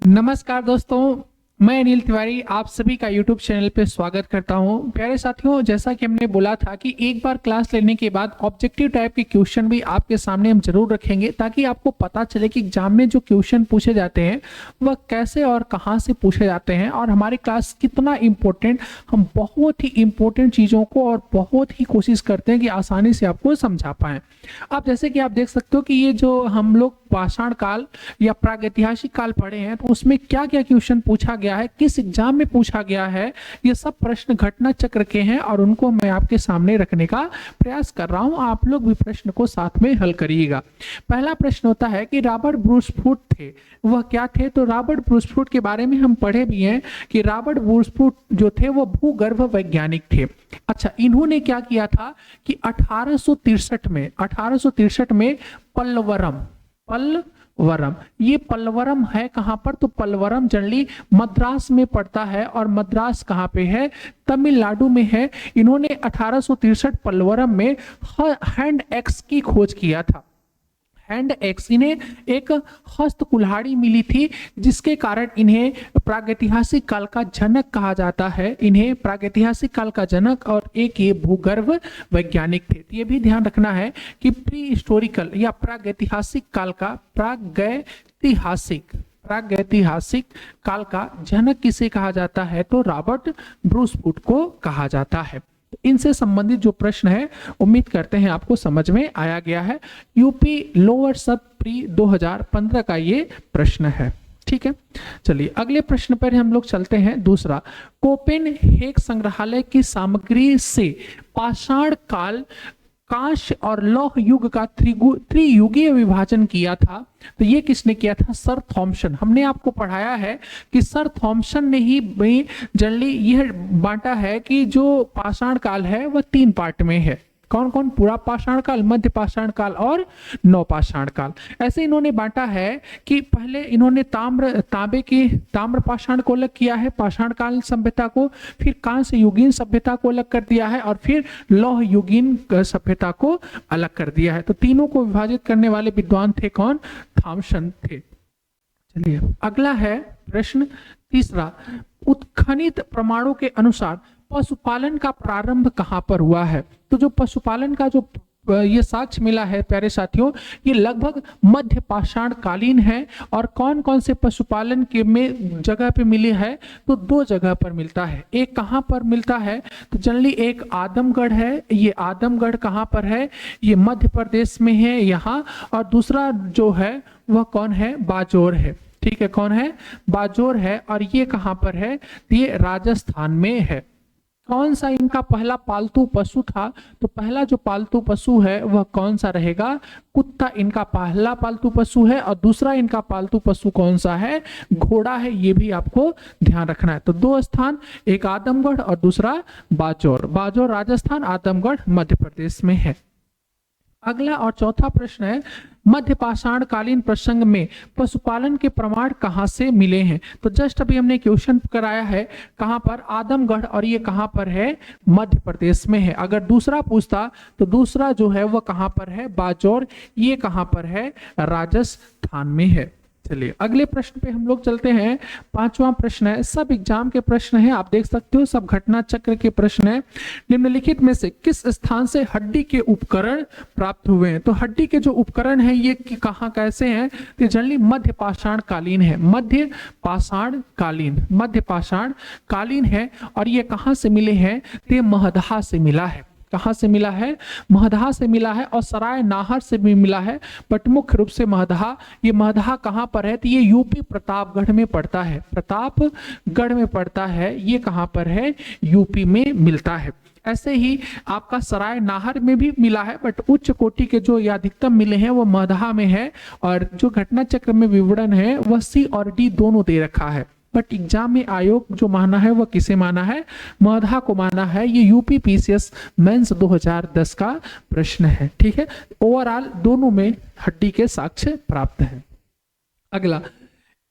नमस्कार दोस्तों, मैं अनिल तिवारी आप सभी का YouTube चैनल पे स्वागत करता हूं। प्यारे साथियों, जैसा कि हमने बोला था कि एक बार क्लास लेने के बाद ऑब्जेक्टिव टाइप के क्वेश्चन भी आपके सामने हम जरूर रखेंगे, ताकि आपको पता चले कि एग्जाम में जो क्वेश्चन पूछे जाते हैं वह कैसे और कहां से पूछे जाते हैं और हमारी क्लास कितना इम्पोर्टेंट। हम बहुत ही इम्पोर्टेंट चीज़ों को और बहुत ही कोशिश करते हैं कि आसानी से आपको समझा पाएं। अब जैसे कि आप देख सकते हो कि ये जो हम लोग पाषाण काल या प्रागैतिहासिक काल पढ़े हैं, तो उसमें क्या क्या क्वेश्चन पूछा गया है, किस एग्जाम में पूछा गया है, ये सब प्रश्न घटना चक्र के हैं और उनको मैं आपके सामने रखने का प्रयास कर रहा हूं। आप लोग भी प्रश्न को साथ में हल करिएगा। पहला प्रश्न होता है कि रॉबर्ट ब्रूस फूट थे, वह क्या थे? तो रॉबर्ट ब्रूस फूट के बारे में हम पढ़े भी हैं कि रॉबर्ट ब्रूस फूट जो थे वो भूगर्भ वैज्ञानिक थे। अच्छा, इन्होंने क्या किया था कि 1863 में पल्लवरम, ये पल्लवरम है कहां पर? तो पल्लवरम जनरली मद्रास में पड़ता है और मद्रास कहां पे है? तमिलनाडु में है। इन्होंने 1863 पल्लवरम में हैंड एक्स की खोज किया था। हैंड एक्स, इन्हें एक हस्त कुल्हाड़ी मिली थी, जिसके कारण इन्हें प्रागैतिहासिक काल का जनक कहा जाता है। इन्हें प्रागैतिहासिक काल का जनक और एक ये भूगर्भ वैज्ञानिक थे। तो ये भी ध्यान रखना है कि प्री हिस्टोरिकल या प्रागैतिहासिक काल का जनक किसे कहा जाता है? तो रॉबर्ट ब्रूस फूट को कहा जाता है। इनसे संबंधित जो प्रश्न है, उम्मीद करते हैं आपको समझ में आया गया है। यूपी लोअर सब प्री 2015 का ये प्रश्न है। ठीक है, चलिए अगले प्रश्न पर हम लोग चलते हैं। दूसरा, कोपेनहेग संग्रहालय की सामग्री से पाषाण काल, कांस्य और लौह युग का त्रियुगीय विभाजन किया था। तो ये किसने किया था? Sir Thomson. हमने आपको पढ़ाया है कि सर थॉमसन ने ही जनरली यह बांटा है कि जो पाषाण काल है वह 3 पार्ट में है। कौन कौन? पूरा पाषाण काल, मध्य पाषाण काल और नवपाषाण काल। ऐसे इन्होंने बांटा है कि पहले इन्होंने ताम्र पाषाण को अलग किया है, पाषाण काल सभ्यता को, फिर कांस्य युगीन सभ्यता को अलग कर दिया है और फिर लौह युगीन सभ्यता को अलग कर दिया है। तो तीनों को विभाजित करने वाले विद्वान थे कौन? थॉमसन थे। चलिए अगला है प्रश्न तीसरा, उत्खनित प्रमाणों के अनुसार पशुपालन का प्रारंभ कहां पर हुआ है? तो जो पशुपालन का जो ये साक्ष्य मिला है प्यारे साथियों, ये लगभग मध्य पाषाण कालीन है। और कौन कौन से पशुपालन के में जगह पे मिली है? तो 2 जगह पर मिलता है। एक कहां पर मिलता है? तो जनरली एक आदमगढ़ है। ये आदमगढ़ कहां पर है? ये मध्य प्रदेश में है यहाँ। और दूसरा जो है वह कौन है? बाजोर है। ठीक है, कौन है? बाजोर है। और ये कहां पर है? ये राजस्थान में है। कौन सा इनका पहला पालतू पशु था? तो पहला जो पालतू पशु है वह कौन सा रहेगा? कुत्ता इनका पहला पालतू पशु है। और दूसरा इनका पालतू पशु कौन सा है? घोड़ा है। ये भी आपको ध्यान रखना है। तो 2 स्थान, एक आदमगढ़ और दूसरा बाजौर। बाजौर राजस्थान, आदमगढ़ मध्य प्रदेश में है। अगला और चौथा प्रश्न है, मध्य पाषाण कालीन प्रसंग में पशुपालन के प्रमाण कहां से मिले हैं? तो जस्ट अभी हमने क्वेश्चन कराया है, कहां पर? आदमगढ़। और ये कहां पर है? मध्य प्रदेश में है। अगर दूसरा पूछता तो दूसरा जो है वह कहां पर है? बाजौर। ये कहां पर है? राजस्थान में है। चलिए अगले प्रश्न पे हम लोग चलते हैं। 5वां प्रश्न है, सब एग्जाम के प्रश्न है, आप देख सकते हो, सब घटना चक्र के प्रश्न है। निम्नलिखित में से किस स्थान से हड्डी के उपकरण प्राप्त हुए हैं? तो हड्डी के जो उपकरण हैं ये कहाँ कैसे हैं? तो जनरली मध्य पाषाण कालीन है। मध्य पाषाण कालीन है। और ये कहाँ से मिले हैं? तो ये महदहा से मिला है। कहां से मिला है? महदहा से मिला है। और सराय नाहर से भी मिला है, बट मुख्य रूप से महदहा। ये महदहा कहां पर है? तो ये यूपी प्रतापगढ़ में पड़ता है। प्रतापगढ़ में पड़ता है। ये कहां पर है? यूपी में मिलता है। ऐसे ही आपका सराय नाहर में भी मिला है, बट उच्च कोटि के जो अधिकतम मिले हैं वो महदहा में है। और जो घटना चक्र में विवरण है वह सी और डी दोनों दे रखा है। बट एग्जाम में आयोग जो माना है वह किसे माना है? महदहा को माना है। ये यूपी पीसीएस मेंस 2010 का प्रश्न है। ठीक है, ओवरऑल दोनों में हड्डी के साक्ष्य प्राप्त है। अगला,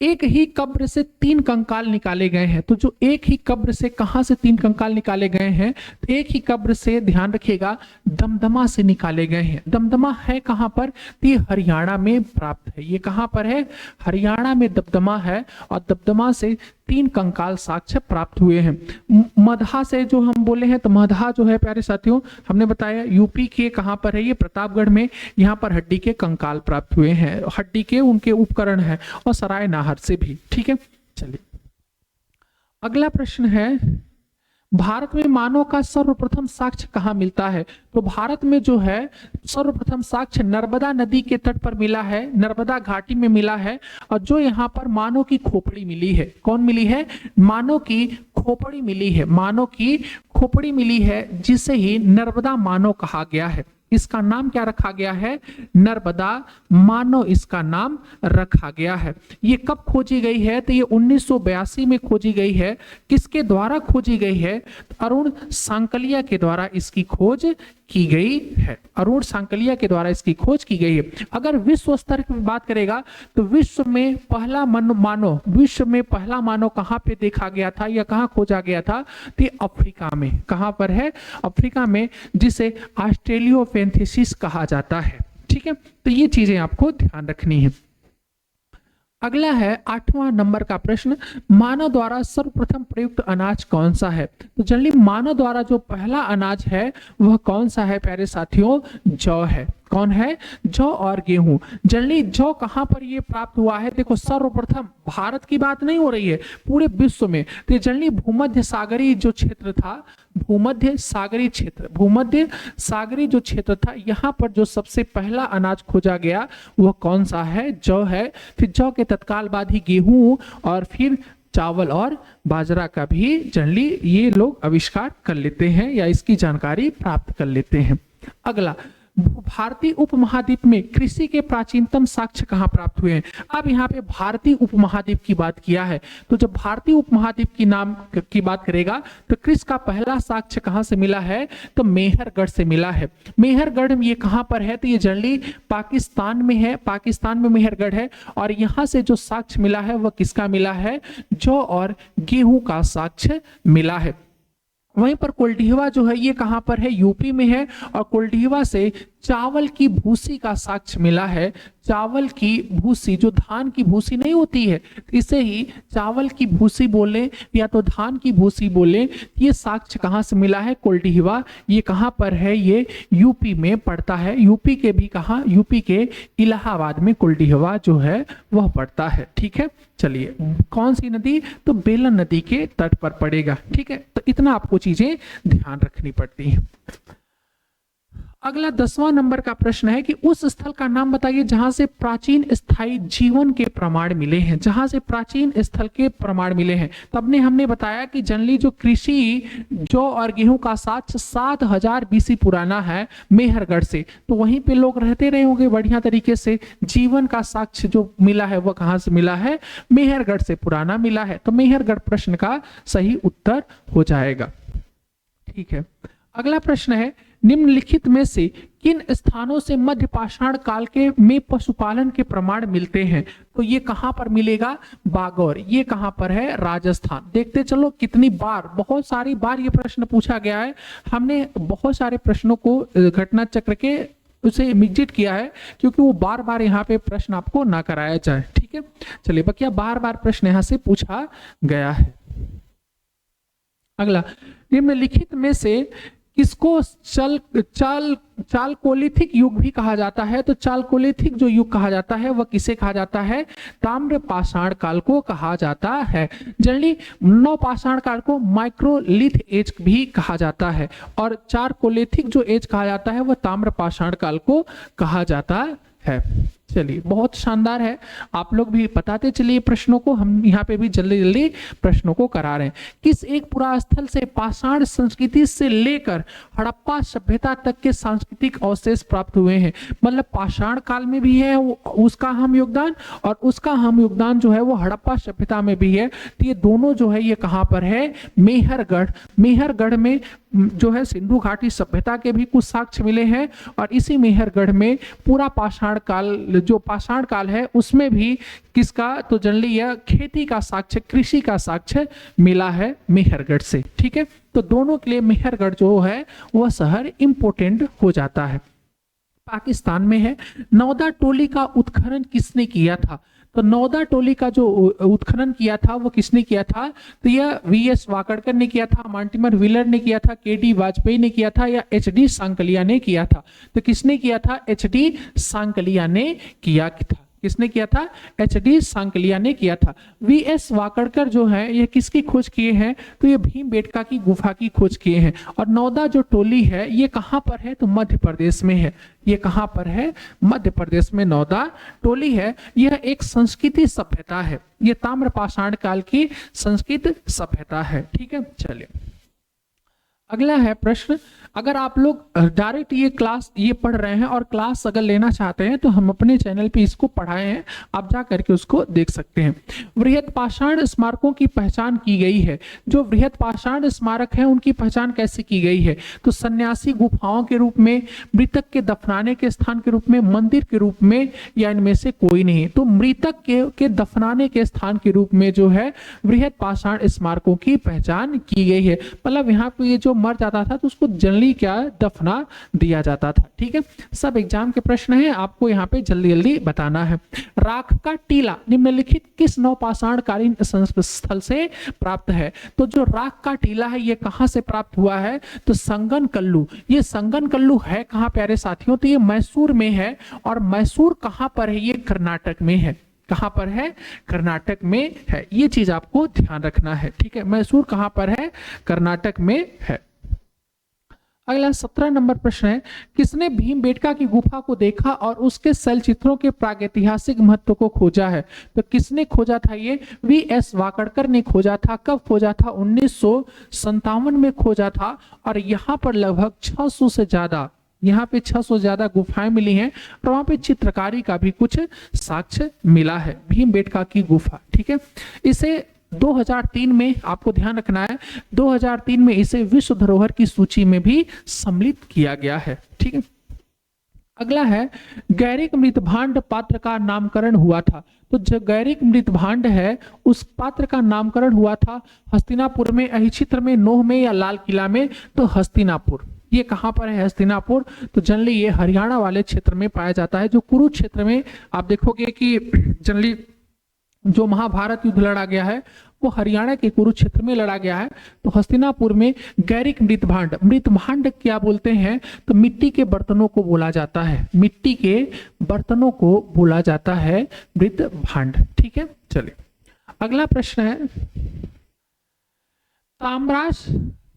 एक ही कब्र से 3 कंकाल निकाले गए हैं। तो जो एक ही कब्र से कहां से 3 कंकाल निकाले गए हैं, तो एक ही कब्र से ध्यान रखिएगा दमदमा से निकाले गए हैं। दमदमा है कहां पर, तो ये हरियाणा में प्राप्त है। ये कहां पर है, हरियाणा में दमदमा है, और दमदमा से 3 कंकाल साक्ष्य प्राप्त हुए हैं। मधा से जो हम बोले हैं, तो मधा जो है प्यारे साथियों हमने बताया यूपी के कहां पर है, ये प्रतापगढ़ में। यहाँ पर हड्डी के कंकाल प्राप्त हुए हैं, हड्डी के उनके उपकरण है, और सराय नाहर से भी। ठीक है, चलिए अगला प्रश्न है, भारत में मानव का सर्वप्रथम साक्ष्य कहाँ मिलता है। तो भारत में जो है सर्वप्रथम साक्ष्य नर्मदा नदी के तट पर मिला है, नर्मदा घाटी में मिला है। और जो यहाँ पर मानव की खोपड़ी मिली है, कौन मिली है, मानव की खोपड़ी मिली है, मानव की खोपड़ी मिली है, जिसे ही नर्मदा मानव कहा गया है। इसका नाम क्या रखा गया है, नर्मदा मानव इसका नाम रखा गया है। ये कब खोजी गई है, तो ये 1982 में खोजी गई है। किसके द्वारा खोजी गई है, अरुण सांकलिया के द्वारा इसकी खोज की गई है। अरुण सांकलिया के द्वारा इसकी खोज की गई है। अगर विश्व स्तर की बात करेगा, तो विश्व में पहला मानव कहां पे देखा गया था या कहां खोजा गया था, तो अफ्रीका में। कहां पर है, अफ्रीका में, जिसे ऑस्ट्रेलियोपेंथेसिस कहा जाता है। ठीक है, तो ये चीजें आपको ध्यान रखनी है। अगला है 8वां नंबर का प्रश्न, मानव द्वारा सर्वप्रथम प्रयुक्त अनाज कौन सा है। तो जनरली मानव द्वारा जो पहला अनाज है वह कौन सा है प्यारे साथियों, जौ है। कौन है, जौ और गेहूं। जनरली जौ कहां पर ये प्राप्त हुआ है, देखो सर्वप्रथम भारत की बात नहीं हो रही है, पूरे विश्व में। तो जनरली भूमध्य सागरीय जो क्षेत्र था, भूमध्य सागरीय जो क्षेत्र था, यहाँ पर जो सबसे पहला अनाज खोजा गया वह कौन सा है, जौ है। फिर जौ के तत्काल बाद ही गेहूं, और फिर चावल और बाजरा का भी जनरली ये लोग आविष्कार कर लेते हैं या इसकी जानकारी प्राप्त कर लेते हैं। अगला, भारतीय उपमहाद्वीप में कृषि के प्राचीनतम साक्ष्य कहां प्राप्त हुए हैं। अब यहाँ पे भारतीय उपमहाद्वीप की बात किया है, तो जब भारतीय उपमहाद्वीप की नाम की बात करेगा, तो कृषि का पहला साक्ष्य कहां से मिला है, तो मेहरगढ़ से मिला है। मेहरगढ़ ये कहां पर है, तो ये जनरली पाकिस्तान में है, पाकिस्तान में मेहरगढ़ है। और यहाँ से जो साक्ष्य मिला है वह किसका मिला है, जौ और गेहूं का साक्ष्य मिला है। वहीं पर कोल्डिहवा जो है ये कहां पर है, यूपी में है। और कोल्डिहवा से चावल की भूसी का साक्ष्य मिला है। चावल की भूसी, जो धान की भूसी नहीं होती है, इसे ही चावल की भूसी बोले या तो धान की भूसी बोले। ये साक्ष्य कहां से मिला है, कोल्डिहवा। ये कहां पर है, ये यूपी में पड़ता है। यूपी के भी कहां, यूपी के इलाहाबाद में कोल्डिहवा जो है वह पड़ता है। ठीक है, चलिए कौन सी नदी, तो बेलन नदी के तट पर पड़ेगा। ठीक है, तो इतना आपको चीजें ध्यान रखनी पड़ती हैं। अगला 10वां नंबर का प्रश्न है कि उस स्थल का नाम बताइए जहां से प्राचीन स्थायी जीवन के प्रमाण मिले हैं। जहां से प्राचीन स्थल के प्रमाण मिले हैं, तब हमने बताया कि जनरली जो कृषि जौ और गेहूं का साक्ष्य 7000 BC पुराना है मेहरगढ़ से। तो वहीं पे लोग रहते रहे होंगे बढ़िया तरीके से। जीवन का साक्ष्य जो मिला है वह कहां से मिला है, मेहरगढ़ से पुराना मिला है। तो मेहरगढ़ प्रश्न का सही उत्तर हो जाएगा। ठीक है, अगला प्रश्न है, निम्नलिखित में से किन स्थानों से मध्य पाषाण काल के में पशुपालन के प्रमाण मिलते हैं। तो ये कहां पर मिलेगा, बागौर। ये कहां पर है, राजस्थान। देखते चलो कितनी बार, बहुत सारी बार ये प्रश्न पूछा गया है। हमने बहुत सारे प्रश्नों को घटना चक्र के उसे मिक्जिट किया है, क्योंकि वो बार बार यहाँ पे प्रश्न आपको ना कराया जाए। ठीक है, चलिए बकिया बार बार प्रश्न यहाँ से पूछा गया है। अगला, निम्नलिखित में से किसको चालकोलिथिक युग भी कहा जाता है। तो चालकोलिथिक जो युग कहा जाता है वह किसे कहा जाता है, ताम्र पाषाण काल को कहा जाता है। जनरली नव पाषाण काल को माइक्रोलिथ एज भी कहा जाता है, और चालकोलिथिक जो एज कहा जाता है वह ताम्र पाषाण काल को कहा जाता है। चलिए बहुत शानदार है, आप लोग भी बताते चलिए प्रश्नों को। हम यहाँ पे भी जल्दी जल्दी प्रश्नों को करा रहे हैं। किस एक पुरास्थल से पाषाण संस्कृति से लेकर हड़प्पा सभ्यता तक के सांस्कृतिक अवशेष प्राप्त हुए हैं। मतलब पाषाण काल में भी है उसका अहम योगदान, और उसका अहम योगदान जो है वो हड़प्पा सभ्यता में भी है। तो ये दोनों जो है ये कहाँ पर है, मेहरगढ़। मेहरगढ़ में जो है सिंधु घाटी सभ्यता के भी कुछ साक्ष्य मिले हैं, और इसी मेहरगढ़ में पूरा पाषाण काल, जो पाषाण काल है उसमें भी किसका, तो जनरली यह खेती का साक्ष्य, कृषि का साक्ष्य मिला है मेहरगढ़ से। ठीक है, तो दोनों के लिए मेहरगढ़ जो है वह शहर इंपोर्टेंट हो जाता है। पाकिस्तान में है, नौदा टोली का उत्खनन किसने किया था? तो नौदा टोली का जो उत्खनन किया था वो किसने किया था? तो यह वीएस वाकड़कर ने किया था, मार्टिमर व्हीलर ने किया था, केडी वाजपेयी ने किया था, या एचडी सांकलिया ने किया था? तो किसने किया था? एचडी सांकलिया ने किया था। किसने किया था? एचडी सांकलिया ने किया था। वीएस वाकड़कर जो है ये किसकी खोज किए हैं? तो ये भीमबेटका की गुफा की खोज किए हैं। और नौदा जो टोली है ये कहां पर है? तो मध्य प्रदेश में है। ये कहां पर है? मध्य प्रदेश में नौदा टोली है। यह एक संस्कृति सभ्यता है, ये ताम्रपाषाण काल की संस्कृत सभ्यता है। ठीक है, चलिए अगला है प्रश्न। अगर आप लोग डायरेक्ट ये क्लास ये पढ़ रहे हैं और क्लास अगर लेना चाहते हैं तो हम अपने चैनल पे इसको पढ़ाए हैं, आप जा करके उसको देख सकते हैं। वृहत पाषाण स्मारकों की पहचान की गई है। जो वृहत पाषाण स्मारक है उनकी पहचान कैसे की गई है? तो सन्यासी गुफाओं के रूप में, मृतक के दफनाने के स्थान के रूप में, मंदिर के रूप में, या इनमें से कोई नहीं? तो मृतक के दफनाने के स्थान के रूप में जो है वृहत पाषाण स्मारकों की पहचान की गई है। मतलब यहाँ पे ये जो मर जाता था तो उसको जनरली क्या दफना दिया जाता था। ठीक है, सब एग्जाम के प्रश्न हैं, आपको यहाँ पे जल्दी जल्दी बताना है। राख का टीला निम्नलिखित किस नवपाषाणकालीन स्थल से प्राप्त है? तो जो राख का टीला है ये कहां से प्राप्त हुआ है? तो संगन कल्लू। ये संगन कल्लू है कहां प्यारे साथियों? तो ये मैसूर में है। और मैसूर कहां पर है? ये कर्नाटक में है। कहां पर है? कर्नाटक में है। ये चीज आपको ध्यान रखना है। ठीक है, मैसूर कहां पर है? कर्नाटक में है। अगला 17 नंबर प्रश्न है, किसने भीमबेटका की गुफा को देखा और उसके शैलचित्रों के प्रागैतिहासिक महत्व को खोजा है? तो किसने खोजा था? ये वीएस वाकड़कर ने खोजा था। कब खोजा था? 1957 में खोजा था। और यहाँ पर लगभग 600 से ज्यादा, यहाँ पे 600 ज्यादा गुफाएं मिली हैं, और वहां पे चित्रकारी का भी कुछ साक्ष्य मिला है। भीमबेटका की गुफा। ठीक है, इसे 2003 में, आपको ध्यान रखना है, 2003 में इसे विश्व धरोहर की सूची में भी सम्मिलित किया गया है। ठीक है, अगला है गैरिक मृतभांड पात्र का नामकरण हुआ था। तो जो गैरिक मृतभांड है उस पात्र का नामकरण हुआ था हस्तिनापुर में, अहिचित्र में, नोह में, या लाल किला में? तो हस्तिनापुर। ये कहां पर है? हस्तिनापुर। तो जनरली ये हरियाणा वाले क्षेत्र में पाया जाता है। जो कुरुक्षेत्र में आप देखोगे कि जनरली जो महाभारत युद्ध लड़ा गया है वो हरियाणा के कुरुक्षेत्र में लड़ा गया है। तो हस्तिनापुर में गैरिक मृतभांड, मृतभांड क्या बोलते हैं? तो मिट्टी के बर्तनों को बोला जाता है। मिट्टी के बर्तनों को बोला जाता है मृतभांड। ठीक है, चलिए अगला प्रश्न है,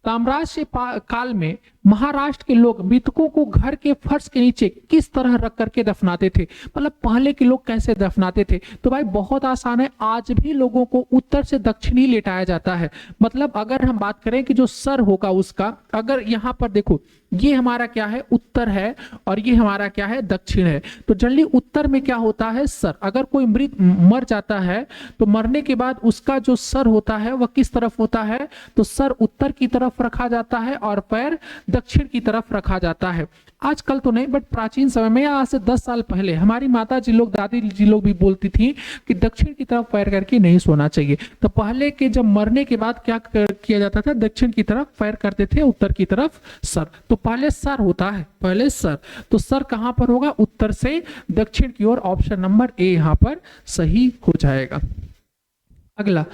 ताम्राश्य काल में महाराष्ट्र के लोग मृतकों को घर के फर्श के नीचे किस तरह रख करके दफनाते थे? मतलब पहले के लोग कैसे दफनाते थे? तो भाई बहुत आसान है, आज भी लोगों को उत्तर से दक्षिण ही लेटाया जाता है। मतलब अगर हम बात करें कि जो सर होगा उसका, अगर यहाँ पर देखो ये हमारा क्या है? उत्तर है, और ये हमारा क्या है? दक्षिण है। तो जनरली उत्तर में क्या होता है? सर। अगर कोई मृत मर जाता है तो मरने के बाद उसका जो सर होता है वह किस तरफ होता है? तो सर उत्तर की तरफ रखा जाता है और पैर दक्षिण की तरफ रखा जाता है। आजकल तो नहीं, बट प्राचीन समय में, आज से 10 साल पहले हमारी माता जी लोग, दादी जी लोग भी बोलती थी कि दक्षिण की तरफ पैर करके नहीं सोना चाहिए। तो पहले के जब मरने के बाद क्या किया जाता था? दक्षिण की तरफ पैर करते थे, उत्तर की तरफ सर। तो पहले सर होता है, पहले सर। तो सर कहां पर होगा? उत्तर से दक्षिण की ओर। ऑप्शन नंबर ए यहां पर सही हो जाएगा। अगला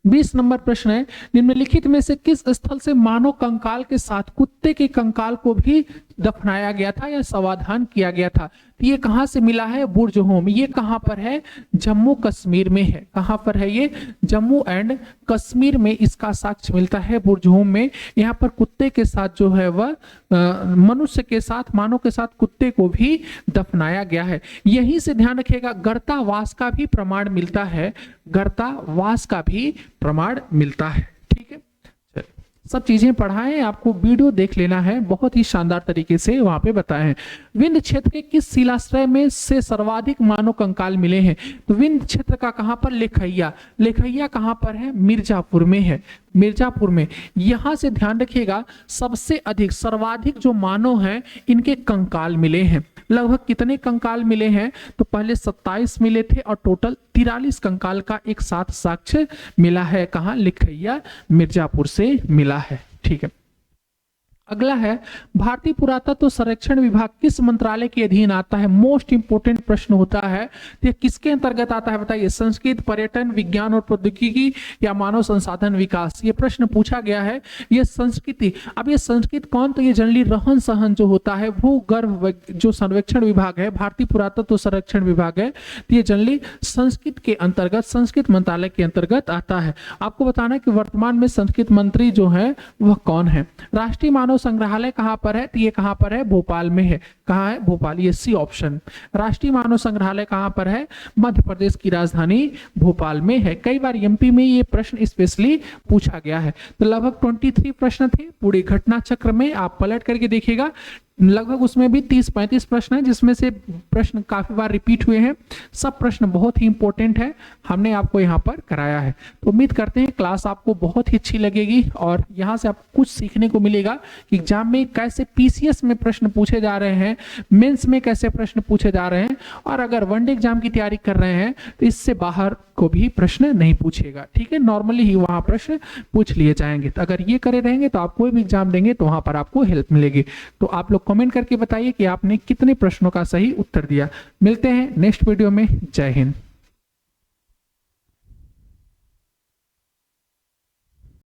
20 नंबर प्रश्न है, निम्नलिखित में से किस स्थल से मानव कंकाल के साथ कुत्ते के कंकाल को भी दफनाया गया था या समाधान किया गया था? तो ये कहां से मिला है? बुर्ज होम। ये कहां पर है? जम्मू कश्मीर में है। कहां पर है ये? जम्मू एंड कश्मीर में इसका साक्ष्य मिलता है, बुर्ज होम में। यहाँ पर कुत्ते के साथ जो है वह मनुष्य के साथ, मानव के साथ कुत्ते को भी दफनाया गया है। यहीं से ध्यान रखिएगा, गर्तावास का भी प्रमाण मिलता है, गर्तावास का भी प्रमाण मिलता है। ठीक है, सब चीजें पढ़ाएं, आपको वीडियो देख लेना है, बहुत ही शानदार तरीके से वहां पे बताए हैं। विंध्य क्षेत्र के किस शिलाश्रय में से सर्वाधिक मानव कंकाल मिले हैं? तो विंध्य क्षेत्र का कहां पर? लेखैया। लेखैया कहां पर है? मिर्जापुर में है, मिर्जापुर में। यहां से ध्यान रखिएगा, सबसे अधिक सर्वाधिक जो मानव हैं इनके कंकाल मिले हैं। लगभग कितने कंकाल मिले हैं? तो पहले 27 मिले थे और टोटल 43 कंकाल का एक साथ साक्ष्य मिला है। कहां? लिखैया मिर्जापुर से मिला है। ठीक है, अगला है भारतीय पुरातत्व सर्वेक्षण विभाग किस मंत्रालय के अधीन आता है? मोस्ट इंपोर्टेंट प्रश्न होता है। ये किसके अंतर्गत आता है बताइए? संस्कृति, पर्यटन, विज्ञान और प्रौद्योगिकी या मानव संसाधन विकास? ये प्रश्न पूछा गया है। ये संस्कृति, अब ये संस्कृति कौन? तो ये जनरली रहन सहन जो होता है, भूगर्भ जो सर्वेक्षण विभाग है, भारतीय पुरातत्व सर्वेक्षण विभाग है, तो ये जनरली संस्कृति के अंतर्गत, संस्कृति मंत्रालय के अंतर्गत आता है। आपको बताना है कि वर्तमान में संस्कृति मंत्री जो है वह कौन है? राष्ट्रीय मानव संग्रहालय कहां पर है? तो ये कहां पर है? भोपाल में है। कहां है? भोपाल, ये सी ऑप्शन। राष्ट्रीय मानव संग्रहालय कहां पर है? मध्य प्रदेश की राजधानी भोपाल में है। कई बार एमपी में ये प्रश्न स्पेशली पूछा गया है। तो लगभग 23 प्रश्न थे पूरे घटना चक्र में, आप पलट करके देखिएगा, लगभग उसमें भी 30-35 प्रश्न है, जिसमें से प्रश्न काफी बार रिपीट हुए हैं। सब प्रश्न बहुत ही इंपॉर्टेंट है, हमने आपको यहाँ पर कराया है। तो उम्मीद करते हैं क्लास आपको बहुत ही अच्छी लगेगी और यहाँ से आपको कुछ सीखने को मिलेगा कि एग्जाम में कैसे पीसीएस में प्रश्न पूछे जा रहे हैं, मेंस में कैसे प्रश्न पूछे जा रहे हैं, और अगर वनडे एग्जाम की तैयारी कर रहे हैं तो इससे बाहर को भी प्रश्न नहीं पूछेगा। ठीक है, नॉर्मली ही वहाँ प्रश्न पूछ लिए जाएंगे। तो अगर ये करे रहेंगे तो आप कोई भी एग्जाम देंगे तो वहाँ पर आपको हेल्प मिलेगी। तो आप लोग कमेंट करके बताइए कि आपने कितने प्रश्नों का सही उत्तर दिया। मिलते हैं नेक्स्ट वीडियो में। जय हिंद।